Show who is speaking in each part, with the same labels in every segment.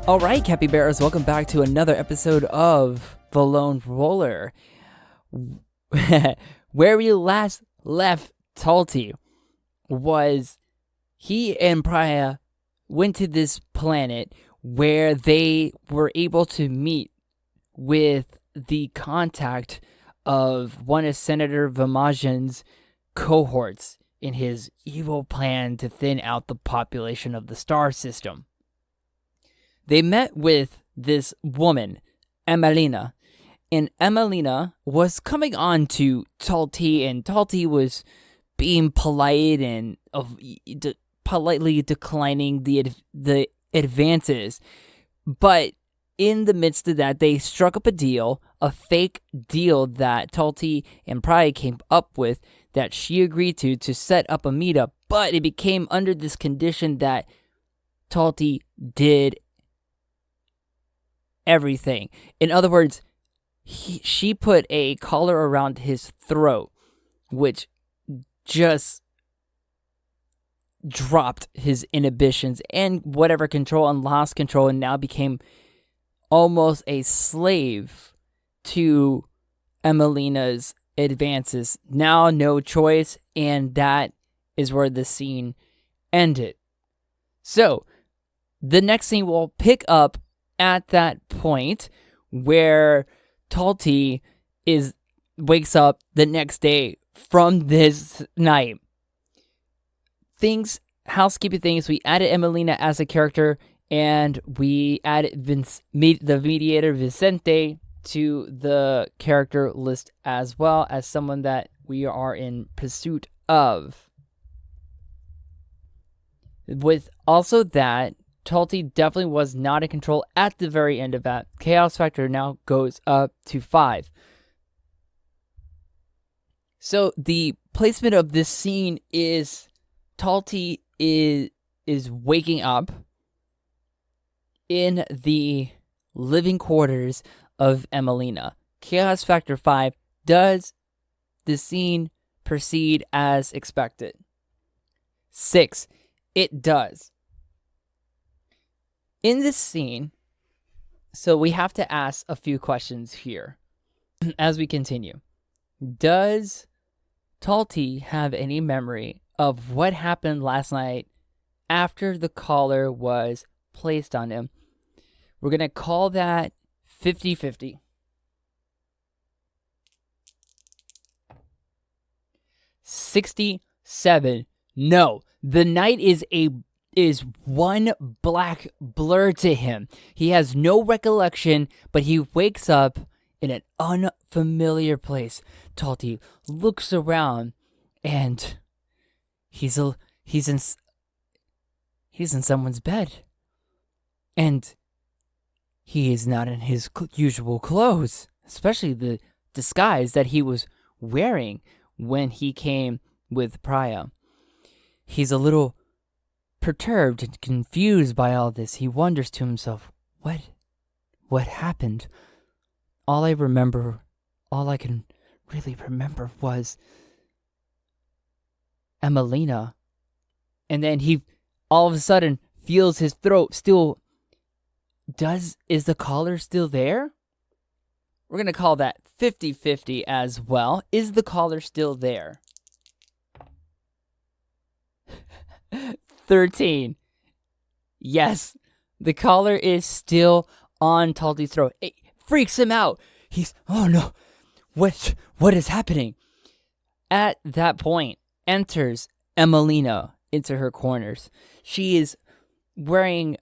Speaker 1: All right, capybaras, welcome back to another episode of The Lone Roller. Where we last left Talti was he and Prayuh went to this planet where they were able to meet with the contact of one of Senator Vamajan's cohorts in his evil plan to thin out the population of the star system. They met with this woman, Emelina, and Emelina was coming on to Talti, and Talti was being polite and politely declining the advances. But in the midst of that, they struck up a fake deal that Talti and Prayuh came up with that she agreed to set up a meetup, but it became under this condition that Talti did everything. In other words, she put a collar around his throat, which just dropped his inhibitions and whatever control and lost control, and now became almost a slave to Emelina's advances. Now no choice, and that is where the scene ended. So the next scene will pick up at that point where Talti wakes up the next day from this night. Housekeeping things, we added Emelina as a character, and we added the mediator Vicente to the character list as well as someone that we are in pursuit of. With also that, Talti definitely was not in control at the very end of that. Chaos factor now goes up to 5. So the placement of this scene is Talti is waking up in the living quarters of Emelina. Chaos factor 5. Does the scene proceed as expected? 6. It does. In this scene, so we have to ask a few questions here as we continue. Does Talti have any memory of what happened last night after the collar was placed on him? We're going to call that 50-50. 67. No, the night is one black blur to him. He has no recollection, but he wakes up in an unfamiliar place. Talti looks around, and he's in someone's bed, and he is not in his usual clothes, especially the disguise that he was wearing when he came with Prayuh. He's a little perturbed and confused by all this. He wonders to himself, what happened? All I can really remember was Emelina. And then he all of a sudden feels his throat still. Is the collar still there? We're going to call that 50-50 as well. Is the collar still there? 13. Yes, the collar is still on Talti's throat. It freaks him out. Oh no, what is happening? At that point, enters Emelina into her corners. She is wearing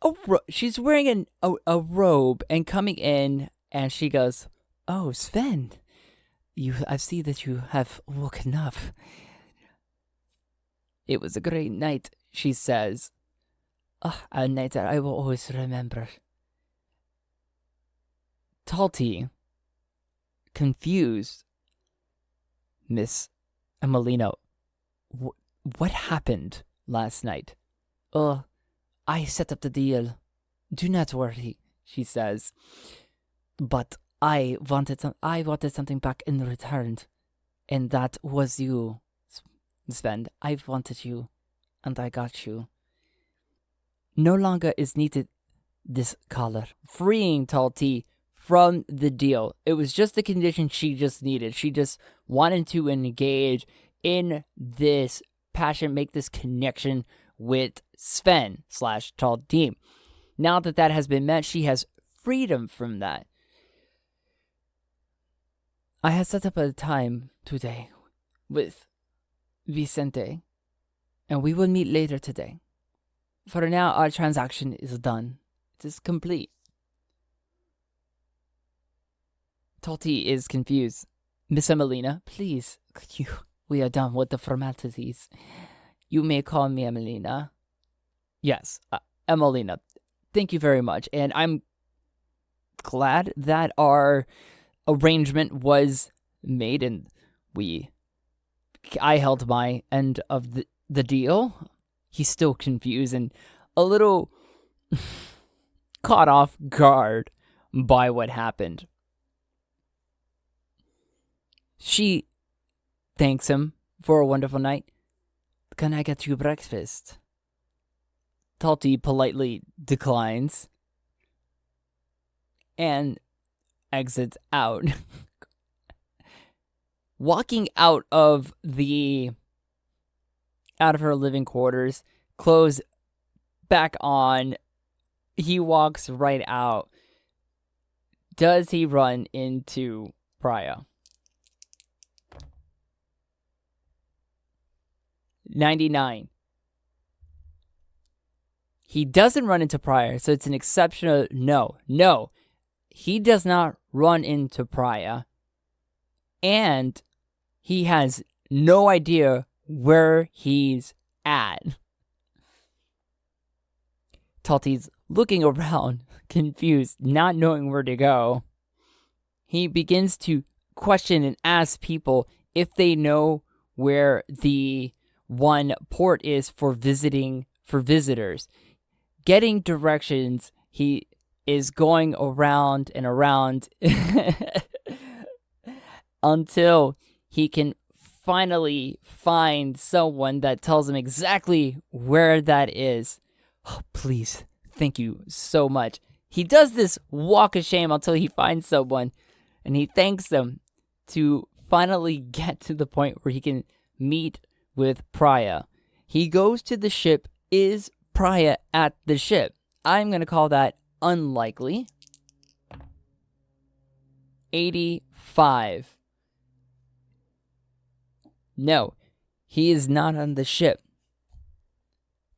Speaker 1: a robe and coming in, and she goes, "Oh, Sven, I see that you have woken up. It was a great night," she says. A night that I will always remember. Talti, confused. Miss Emelina, what happened last night? I set up the deal. Do not worry, she says. But I wanted something back in return, and that was you. Sven, I wanted you, and I got you. no longer is needed this collar, freeing Talti from the deal. It was just the condition she just needed. She just wanted to engage in this passion, make this connection with Sven / Talti. Now that that has been met, she has freedom from that. I have set up a time today with Vicente, and we will meet later today. For now, our transaction is done. It is complete. Talti is confused. Miss Emelina, please, we are done with the formalities. You may call me Emelina. Yes, Emelina. Thank you very much. And I'm glad that our arrangement was made and I held my end of the deal. He's still confused and a little caught off guard by what happened. She thanks him for a wonderful night. Can I get you breakfast? Talti politely declines and exits out. Walking out of her living quarters, clothes back on, he walks right out. Does he run into Prayuh? 99. He doesn't run into Prayuh, so it's an exceptional no. No, he does not run into Prayuh, and he has no idea where he's at. Talti's looking around, confused, not knowing where to go. He begins to question and ask people if they know where the one port is for visitors. Getting directions, he is going around and around until he can finally find someone that tells him exactly where that is. Oh, please, thank you so much. He does this walk of shame until he finds someone, and he thanks them to finally get to the point where he can meet with Prayuh. He goes to the ship. Is Prayuh at the ship? I'm going to call that unlikely. 85. No, he is not on the ship.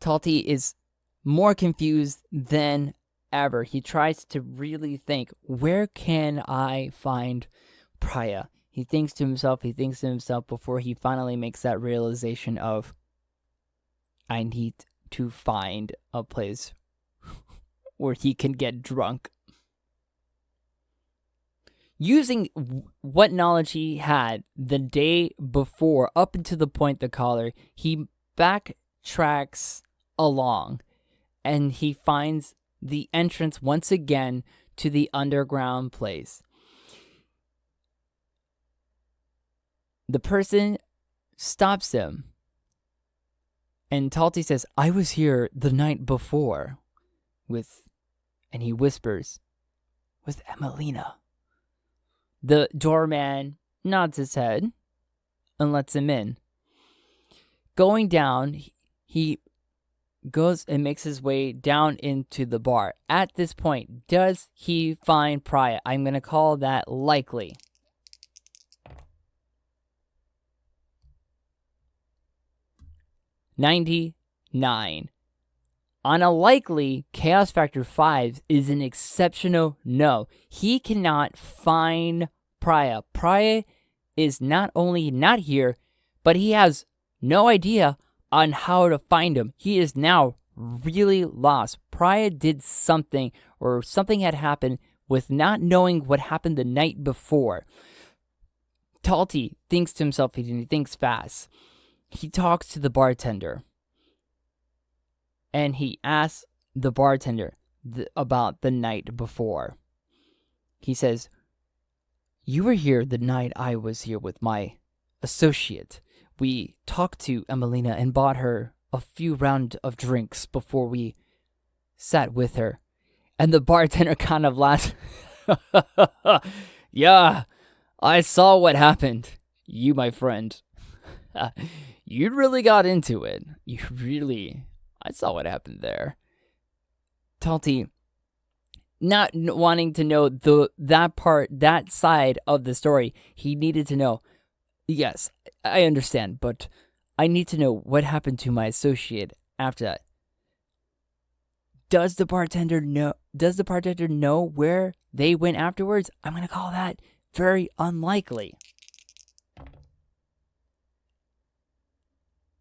Speaker 1: Talti is more confused than ever. He tries to really think, where can I find Prayuh? He thinks to himself before he finally makes that realization of, I need to find a place where he can get drunk. Using what knowledge he had the day before, up until the point the collar, he backtracks along, and he finds the entrance once again to the underground place. The person stops him, and Talti says, I was here the night before and he whispers, with Emelina. The doorman nods his head and lets him in. Going down, he goes and makes his way down into the bar. At this point, does he find Prayuh? I'm going to call that likely. 99. On a likely, Chaos Factor 5 is an exceptional no. He cannot find Prayuh. Prayuh is not only not here, but he has no idea on how to find him. He is now really lost. Prayuh did something, or something had happened with not knowing what happened the night before. Talti thinks to himself, and he thinks fast. He talks to the bartender, and he asks the bartender about the night before. He says, you were here the night I was here with my associate. We talked to Emelina and bought her a few rounds of drinks before we sat with her. And the bartender kind of laughed. Yeah, I saw what happened. You, my friend. You really got into it. I saw what happened there. Talti, not wanting to know that side of the story, he needed to know, yes, I understand, but I need to know what happened to my associate after that. Does the bartender know where they went afterwards? I'm going to call that very unlikely.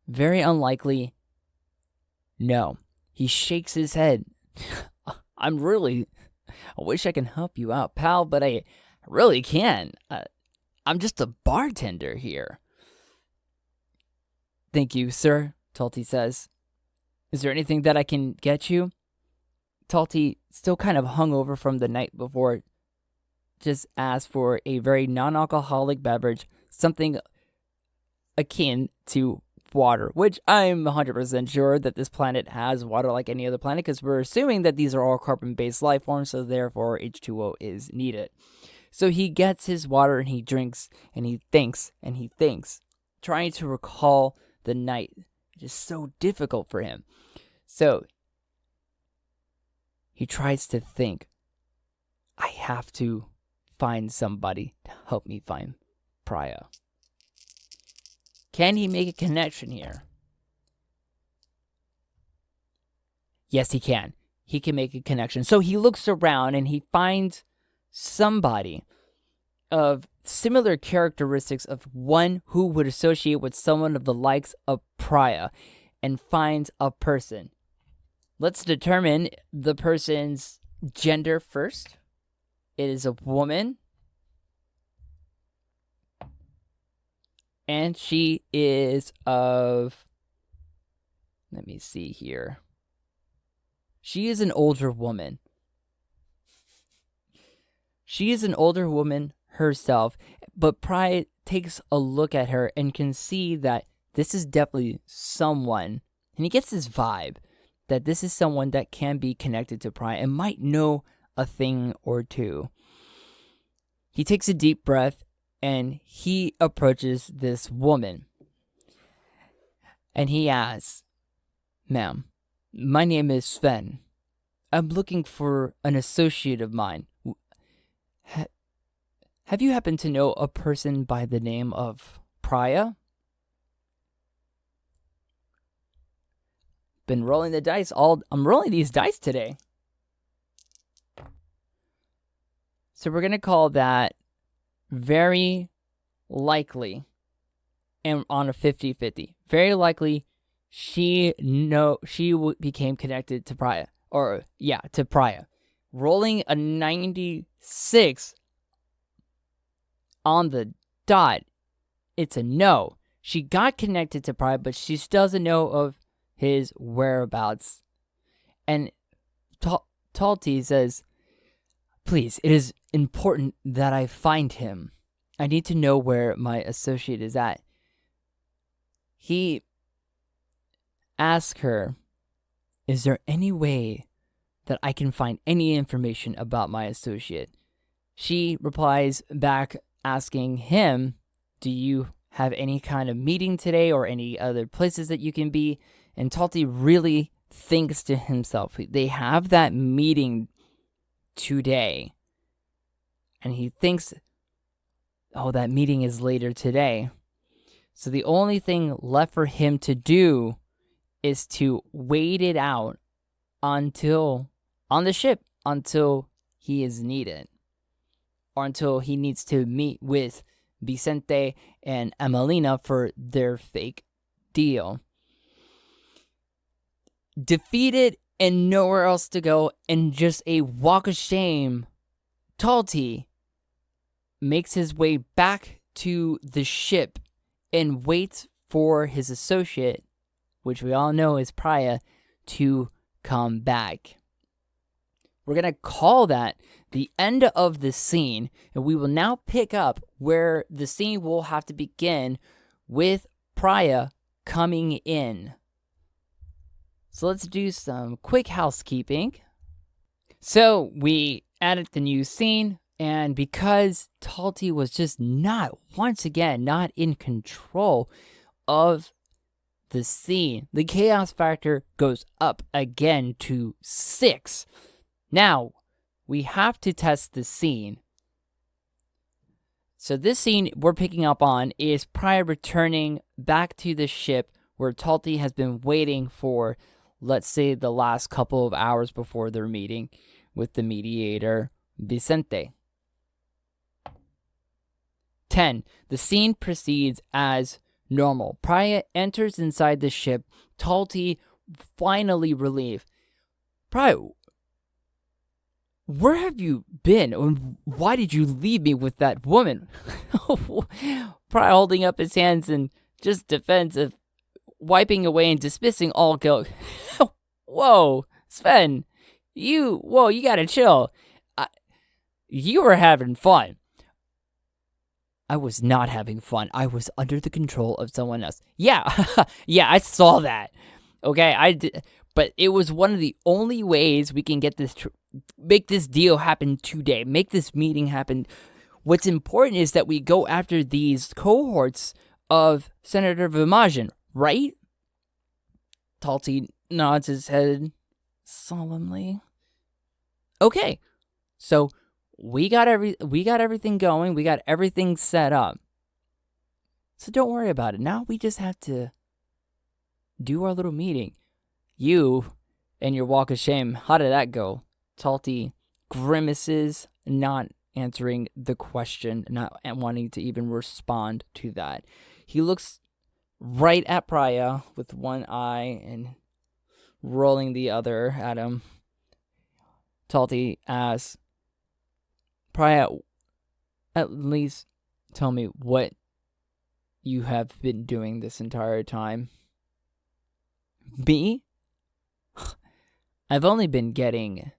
Speaker 1: Very unlikely. No. He shakes his head. I wish I can help you out, pal, but I really can't. I'm just a bartender here. Thank you, sir, Talti says. Is there anything that I can get you? Talti, still kind of hungover from the night before, just asked for a very non-alcoholic beverage, something akin to water, which I'm 100% sure that this planet has water like any other planet, because we're assuming that these are all carbon-based life forms, so therefore H2O is needed. So he gets his water and he drinks and he thinks, trying to recall the night. It is so difficult for him. So he tries to think, I have to find somebody to help me find Prayuh. Can he make a connection here? Yes, he can. He can make a connection. So he looks around and he finds somebody of similar characteristics of one who would associate with someone of the likes of Prayuh, and finds a person. Let's determine the person's gender first. It is a woman. And she is of... Let me see here. She is an older woman. She is an older woman herself, but Prayuh takes a look at her and can see that this is definitely someone, and he gets this vibe that this is someone that can be connected to Prayuh and might know a thing or two. He takes a deep breath and he approaches this woman. And he asks, "Ma'am, my name is Sven. I'm looking for an associate of mine. Have you happened to know a person by the name of Prayuh?" Been rolling the dice I'm rolling these dice today. So we're going to call that very likely, and on a 50-50. Very likely she became connected to Prayuh. To Prayuh. Rolling a 96 on the dot, it's a no. She got connected to Prayuh, but she still doesn't know of his whereabouts. And Talti says, "Please, it is important that I find him. I need to know where my associate is at." He asks her, "Is there any way that I can find any information about my associate?" She replies back asking him, "Do you have any kind of meeting today or any other places that you can be?" And Talti really thinks to himself, they have that meeting today. And he thinks, oh, that meeting is later today. So the only thing left for him to do is to wait it out on the ship until he is needed. Or until he needs to meet with Vicente and Emelina for their fake deal. Defeated and nowhere else to go, and just a walk of shame, Talti makes his way back to the ship and waits for his associate, which we all know is Prayuh, to come back. We're going to call that the end of the scene, and we will now pick up where the scene will have to begin with Prayuh coming in. So let's do some quick housekeeping. So we added the new scene, and because Talti was just once again, not in control of the scene, the chaos factor goes up again to 6. Now, we have to test the scene. So this scene we're picking up on is Prayuh returning back to the ship where Talti has been waiting for, let's say, the last couple of hours before their meeting with the mediator, Vicente. 10. The scene proceeds as normal. Prayuh enters inside the ship. Talti finally relieved. Prayuh, where have you been? And why did you leave me with that woman? Prayuh holding up his hands in just defensive, wiping away and dismissing all guilt. Whoa, Sven, you gotta chill. You were having fun. I was not having fun. I was under the control of someone else. Yeah, yeah, I saw that. Okay, I did, but it was one of the only ways we can get this, make this deal happen today. Make this meeting happen. What's important is that we go after these cohorts of Senator Vimajin, right? Talti nods his head solemnly. Okay, so we got everything going. We got everything set up. So don't worry about it. Now we just have to do our little meeting. You and your walk of shame. How did that go? Talti grimaces, not answering the question, not wanting to even respond to that. He looks right at Prayuh with one eye and rolling the other at him. Talti asks, Prayuh, at least tell me what you have been doing this entire time. Me? I've only been getting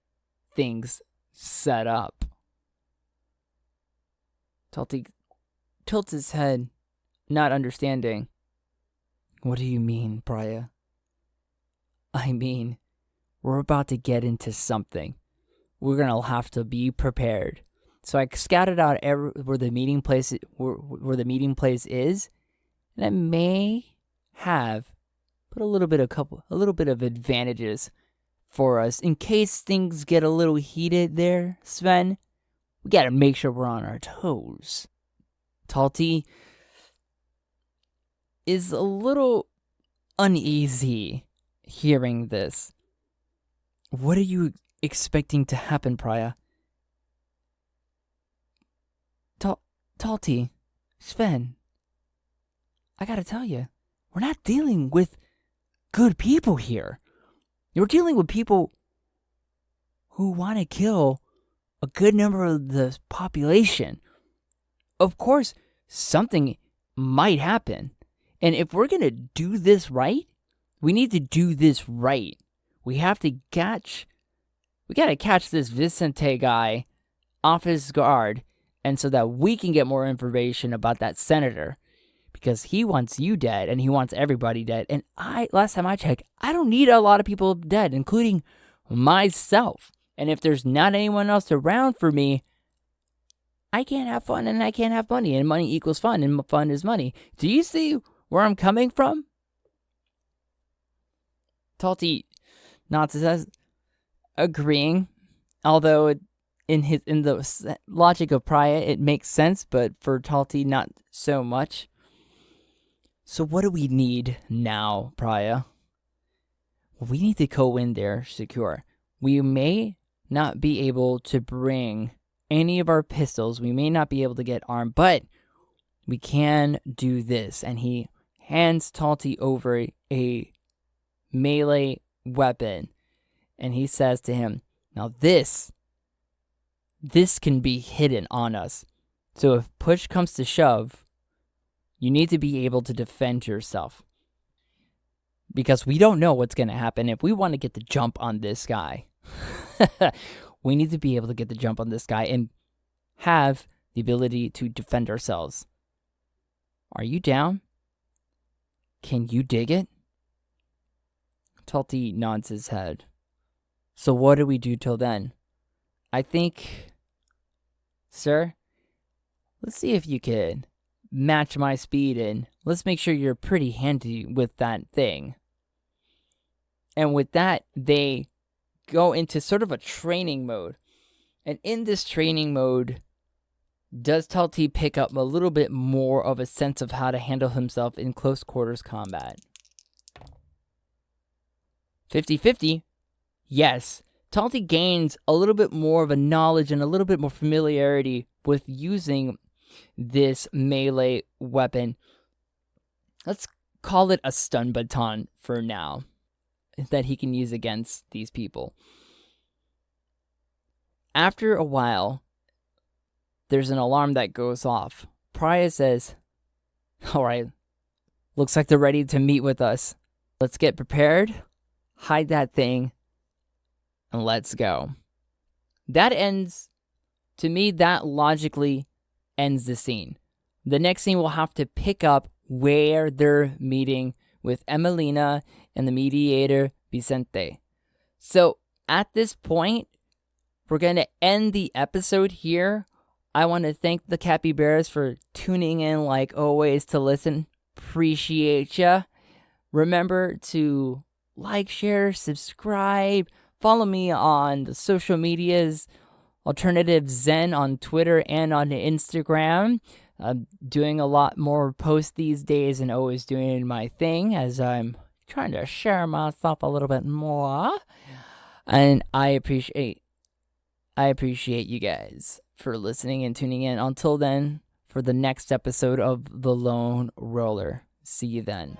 Speaker 1: things set up. Talti tilts his head, not understanding. What do you mean, Prayuh? I mean, we're about to get into something. We're gonna have to be prepared. So I scouted out where the meeting place is, and I may have put a little bit of advantages for us in case things get a little heated there, Sven. We gotta make sure we're on our toes. Talti is a little uneasy hearing this. What are you expecting to happen, Prayuh? Talti, Sven, I gotta tell you, we're not dealing with good people here. You're dealing with people who want to kill a good number of the population. Of course, something might happen. And if we're gonna do this right, we need to do this right. We gotta catch this Vicente guy off his guard, and so that we can get more information about that senator, because he wants you dead and he wants everybody dead. And last time I checked, I don't need a lot of people dead, including myself. And if there's not anyone else around for me, I can't have fun and I can't have money, and money equals fun and fun is money. Do you see where I'm coming from? Talti nods his head, agreeing, although in the logic of Prayuh, it makes sense, but for Talti, not so much. So what do we need now, Prayuh? We need to go in there secure. We may not be able to bring any of our pistols. We may not be able to get armed, but we can do this. And he hands Talti over a melee weapon. And he says to him, now this can be hidden on us. So if push comes to shove, you need to be able to defend yourself. Because we don't know what's going to happen. If we want to get the jump on this guy, we need to be able to get the jump on this guy and have the ability to defend ourselves. Are you down? Can you dig it? Talti nods his head. So what do we do till then? I think, sir, let's see if you could match my speed and let's make sure you're pretty handy with that thing. And with that, they go into sort of a training mode. And in this training mode, does Talti pick up a little bit more of a sense of how to handle himself in close quarters combat? 50-50? Yes. Talti gains a little bit more of a knowledge and a little bit more familiarity with using this melee weapon. Let's call it a stun baton for now, that he can use against these people. After a while, there's an alarm that goes off. Prayuh says, all right, looks like they're ready to meet with us. Let's get prepared, hide that thing, and let's go. That ends, to me, that logically ends the scene. The next scene will have to pick up where they're meeting with Emelina and the mediator Vicente. So at this point, we're going to end the episode here. I want to thank the capybaras for tuning in like always to listen. Appreciate ya. Remember to like, share, subscribe. Follow me on the social medias, Alternative Zen on Twitter and on Instagram. I'm doing a lot more posts these days and always doing my thing as I'm trying to share myself a little bit more. And I appreciate you guys for listening and tuning in. Until then, for the next episode of The Lone Roller. See you then.